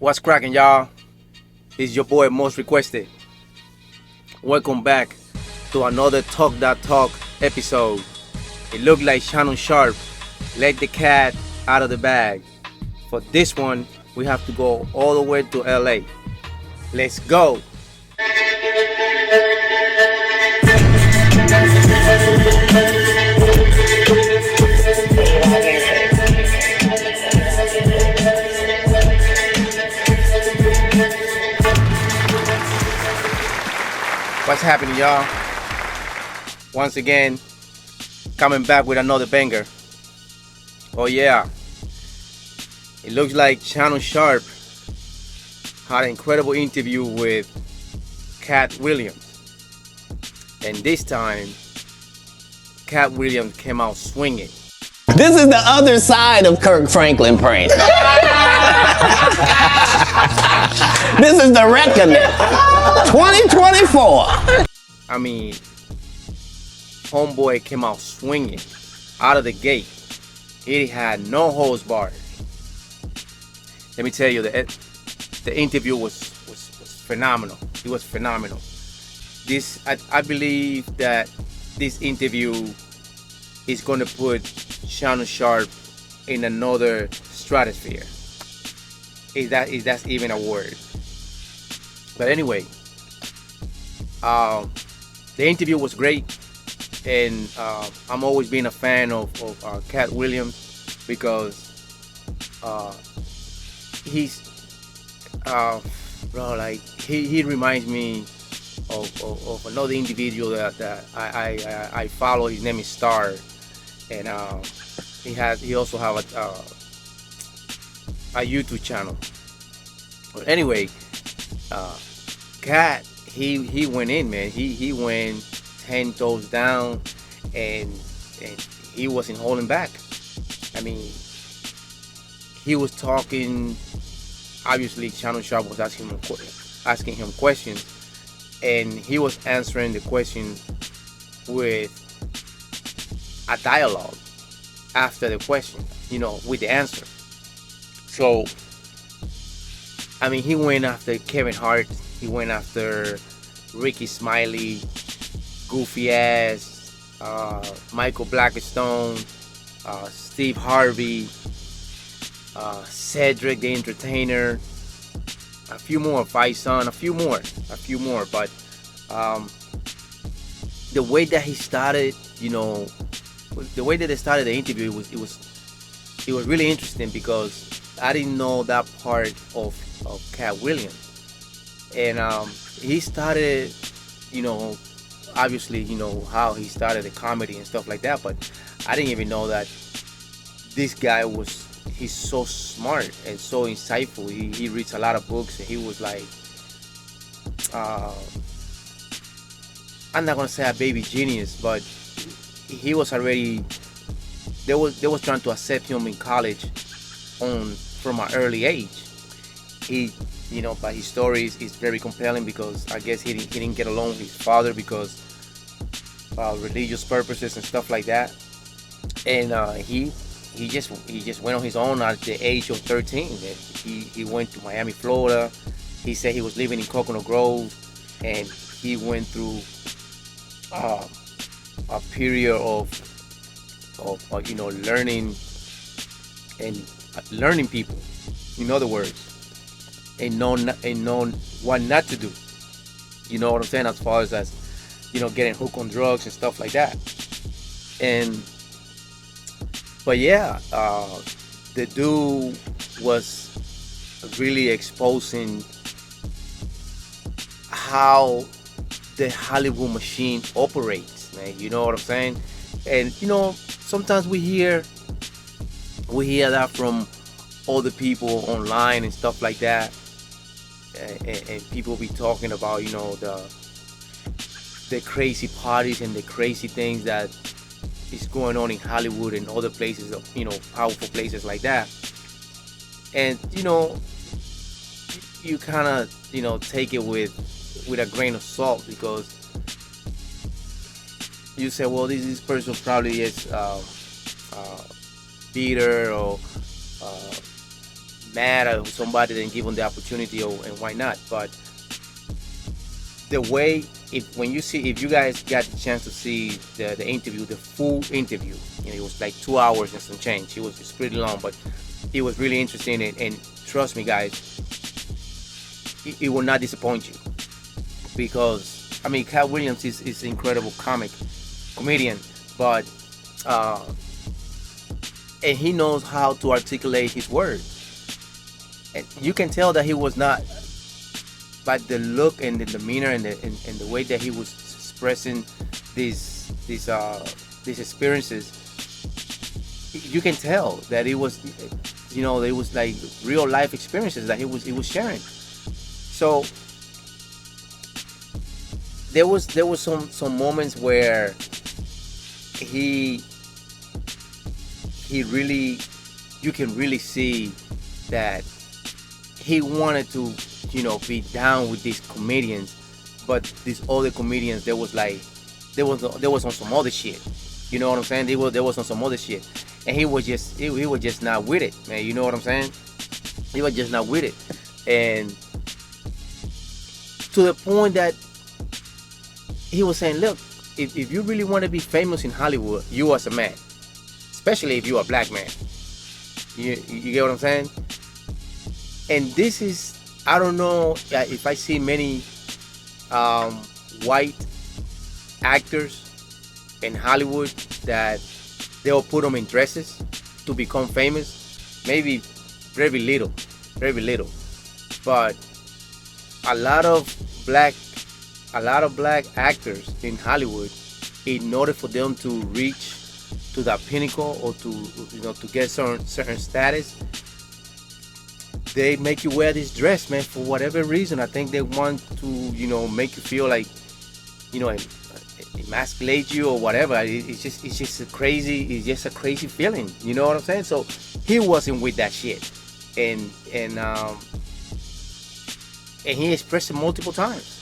What's cracking, y'all? It's your boy Most Requested. Welcome back to another Talk That Talk episode. It looked like Shannon Sharp let the cat out of the bag. For this one, we have to go all the way to LA. Let's go. What's happening, y'all? Once again, coming back with another banger. Oh yeah, it looks like Shannon Sharp had an incredible interview with Katt Williams. And this time, Katt Williams came out swinging. This is the other side of Kirk Franklin prank. This is the reckoning. 2024. I mean, homeboy came out swinging out of the gate. He had no holds barred. Let me tell you, the interview was phenomenal. It was phenomenal. I believe that this interview is going to put Shannon Sharp in another stratosphere. If that's even a word. But anyway, the interview was great, and I'm always been a fan of Katt Williams because he's he reminds me of another individual that I follow. His name is Star, and he also have a YouTube channel. But anyway, Katt, he went in, man. He went 10 toes down, and he wasn't holding back. I mean, he was talking. Obviously, Shannon Sharp was asking him questions, and he was answering the question with a dialogue after the question, with the answer. So, I mean, he went after Kevin Hart. He went after Ricky Smiley, goofy ass, Michael Blackstone, Steve Harvey, Cedric the Entertainer, a few more, Faison, a few more. But the way that he started, the way that they started the interview, it was really interesting because I didn't know that part of Katt Williams. And he started, obviously, how he started the comedy and stuff like that, but I didn't even know that this guy he's so smart and so insightful. He reads a lot of books, and he was like, I'm not gonna say a baby genius, but he was already, they was trying to accept him in college from an early age. But his story is very compelling because I guess he didn't get along with his father because religious purposes and stuff like that. And he just went on his own at the age of 13. He went to Miami, Florida. He said he was living in Coconut Grove, and he went through a period of learning people. In other words, and knowing what not to do. You know what I'm saying? As far as getting hooked on drugs and stuff like that. But yeah, the dude was really exposing how the Hollywood machine operates, man. You know what I'm saying? And sometimes we hear that from other people online and stuff like that, and people be talking about the crazy parties and the crazy things that is going on in Hollywood and other places, powerful places like that. And you kind of take it with a grain of salt, because you say, well, this person probably is bitter or mad at somebody didn't give him the opportunity, and why not? But the way, if you guys got the chance to see the interview, the full interview, it was like 2 hours and some change. It's pretty long, but it was really interesting, and trust me, guys, it will not disappoint you, because I mean, Katt Williams is an incredible comedian, but and he knows how to articulate his words, and you can tell that he was not, by the look and the demeanor and the way that he was expressing these experiences. You can tell that it was, it was like real life experiences that he was sharing. So there was some moments where he really, you can really see that he wanted to, be down with these comedians, but these other comedians, there was on some other shit. You know what I'm saying? There was on some other shit, and he was just not with it, man. You know what I'm saying? He was just not with it, and to the point that he was saying, look, if you really want to be famous in Hollywood, you as a man, especially if you're a black man, you get what I'm saying? And this is, I don't know if I see many white actors in Hollywood that they'll put them in dresses to become famous. Maybe very little. But a lot of black actors in Hollywood, in order for them to reach to that pinnacle, or to get certain status, they make you wear this dress, man, for whatever reason. I think they want to, make you feel like, emasculate you or whatever. It's just a crazy feeling. You know what I'm saying? So he wasn't with that shit, and he expressed it multiple times.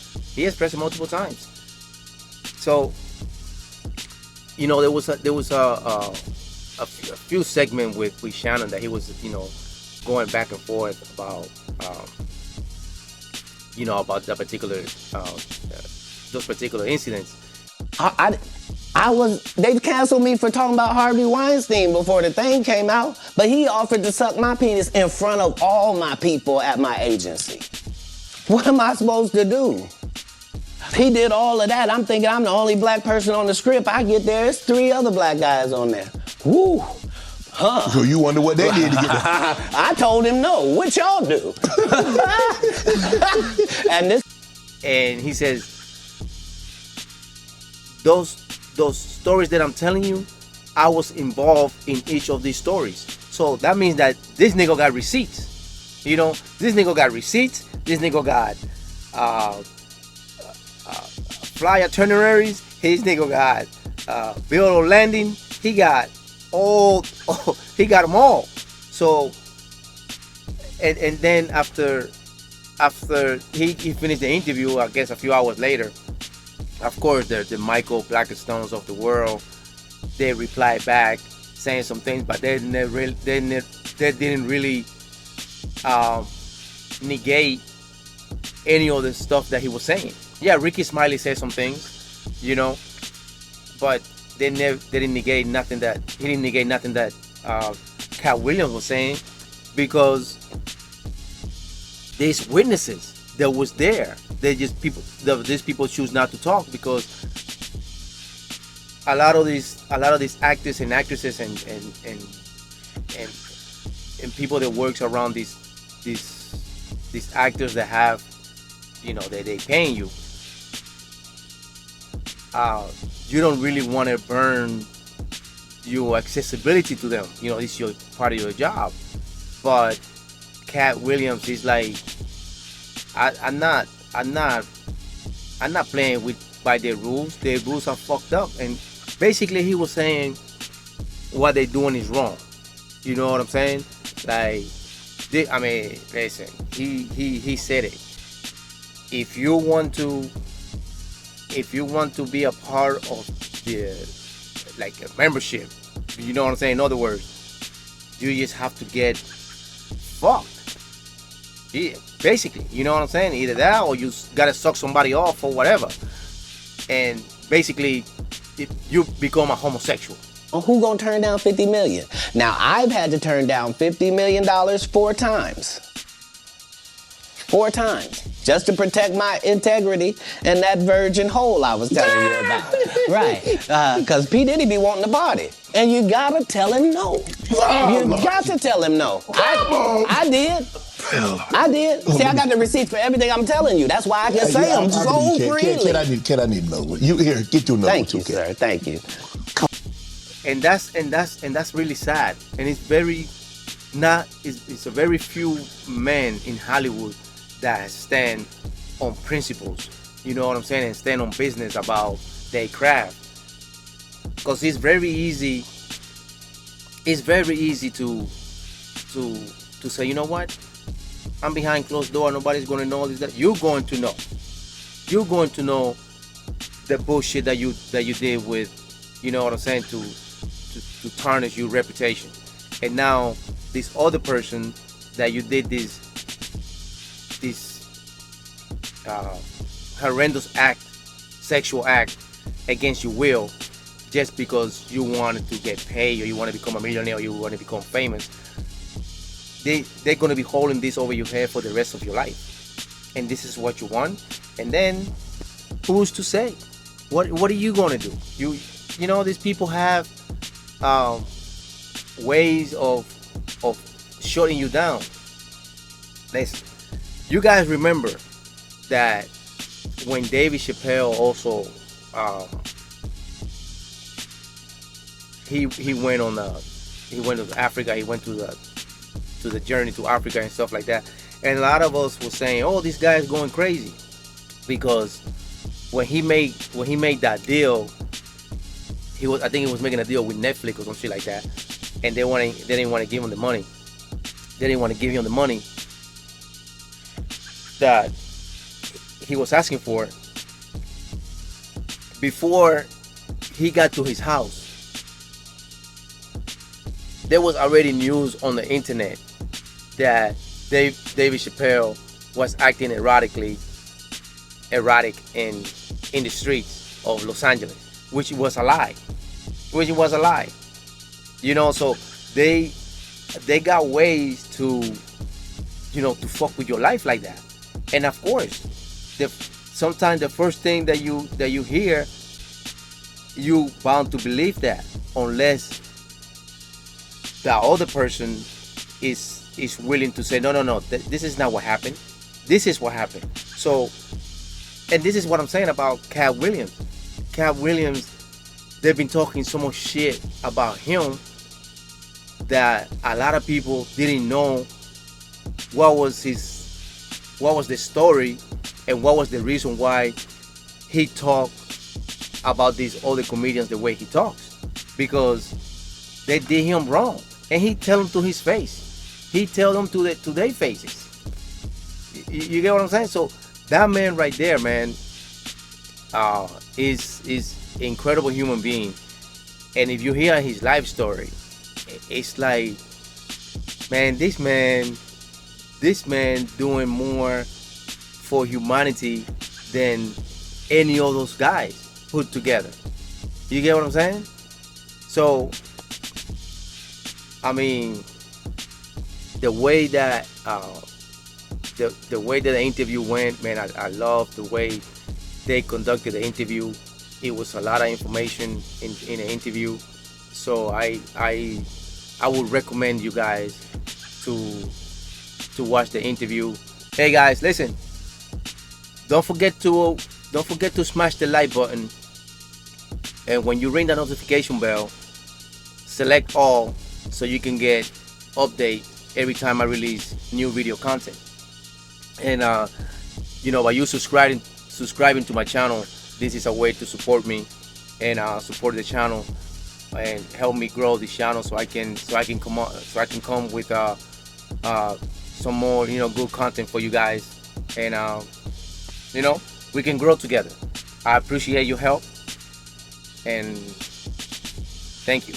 So, there was a few segments with Shannon that he was, going back and forth about, about the particular, those particular incidents. They canceled me for talking about Harvey Weinstein before the thing came out, but he offered to suck my penis in front of all my people at my agency. What am I supposed to do? He did all of that. I'm thinking I'm the only black person on the script. I get there, there's 3 other black guys on there. Woo! Huh. So you wonder what they did to get there? I told him no. What y'all do? And he says, those stories that I'm telling you, I was involved in each of these stories. So that means that this nigga got receipts. This nigga got receipts. This nigga got fly itineraries. His nigga got bill of landing. He got he got them all. So and then after he finished the interview, I guess a few hours later, of course the Michael Blackstones of the world, they replied back saying some things, but they didn't really negate any of the stuff that he was saying. Yeah, Ricky Smiley said some things, but they didn't negate nothing that Katt Williams was saying, because these witnesses that was there, these people choose not to talk, because a lot of these actors and actresses and people that works around these actors that have, they paying you. You don't really want to burn your accessibility to them. It's your part of your job. But Katt Williams is like, I'm not playing by their rules. Their rules are fucked up. And basically he was saying what they're doing is wrong. You know what I'm saying? Like, listen, he said it. If you want to be a part of the, like, a membership, you know what I'm saying? In other words, you just have to get fucked. Yeah, basically, you know what I'm saying? Either that or you gotta suck somebody off or whatever. And basically, you become a homosexual. Who gonna turn down 50 million? Now, I've had to turn down $50 million 4 times. 4 times. Just to protect my integrity and that virgin hole I was telling you about. Right. Because P. Diddy be wanting the body. And you gotta tell him no. You got to tell him no. I did. I did. See, I got the receipts for everything I'm teling you. That's why I can say them so freely. Can I need another one? You here? Get you another one. Thank you, sir. Thank you. And that's really sad. And it's very not. It's a very few men in Hollywood that stand on principles. You know what I'm saying? And stand on business about their craft. Because it's very easy. It's very easy to say, you know what? I'm behind closed door. Nobody's going to know this. That you're going to know. You're going to know the bullshit that you did with, you know what I'm saying, to tarnish your reputation. And now this other person that you did this horrendous act, sexual act against your will, just because you wanted to get paid or you want to become a millionaire or you want to become famous. They're going to be holding this over your head for the rest of your life. And this is what you want. And then who's to say? What are you going to do? You know, these people have ways of shutting you down. Listen, you guys remember that when David Chappelle also he went to Africa, he went to the journey to Africa and stuff like that, and a lot of us were saying, oh, this guy's going crazy, because when he made that deal, I think he was making a deal with Netflix or some shit like that, and they didn't want to give him the money. They didn't want to give him the money that he was asking for. Before he got to his house, there was already news on the internet that David Chappelle was acting erotic in the streets of Los Angeles, which was a lie. You know, so they got ways to, you know, to fuck with your life like that. And of course, sometimes the first thing that you hear, you bound to believe that, unless the other person is willing to say, no, this is not what happened. This is what happened. So, and this is what I'm saying about Katt Williams. Katt Williams, they've been talking so much shit about him that a lot of people didn't know what was the story and what was the reason why he talked about these other comedians the way he talks, because they did him wrong, and he tell them to his face. He tell them to their faces. You get what I'm saying? So that man right there, man, is incredible human being. And if you hear his life story, it's like, man, this man doing more for humanity than any of those guys put together. You get what I'm saying? So, I mean, the way that the interview went, man, I love the way they conducted the interview. It was a lot of information in the interview. So I would recommend you guys to watch the interview. Hey guys, listen. Don't forget to smash the like button, and when you ring the notification bell, select all so you can get update every time I release new video content. And by you subscribing to my channel, this is a way to support me and support the channel and help me grow this channel so I can come with some more good content for you guys, and we can grow together. I appreciate your help, and thank you.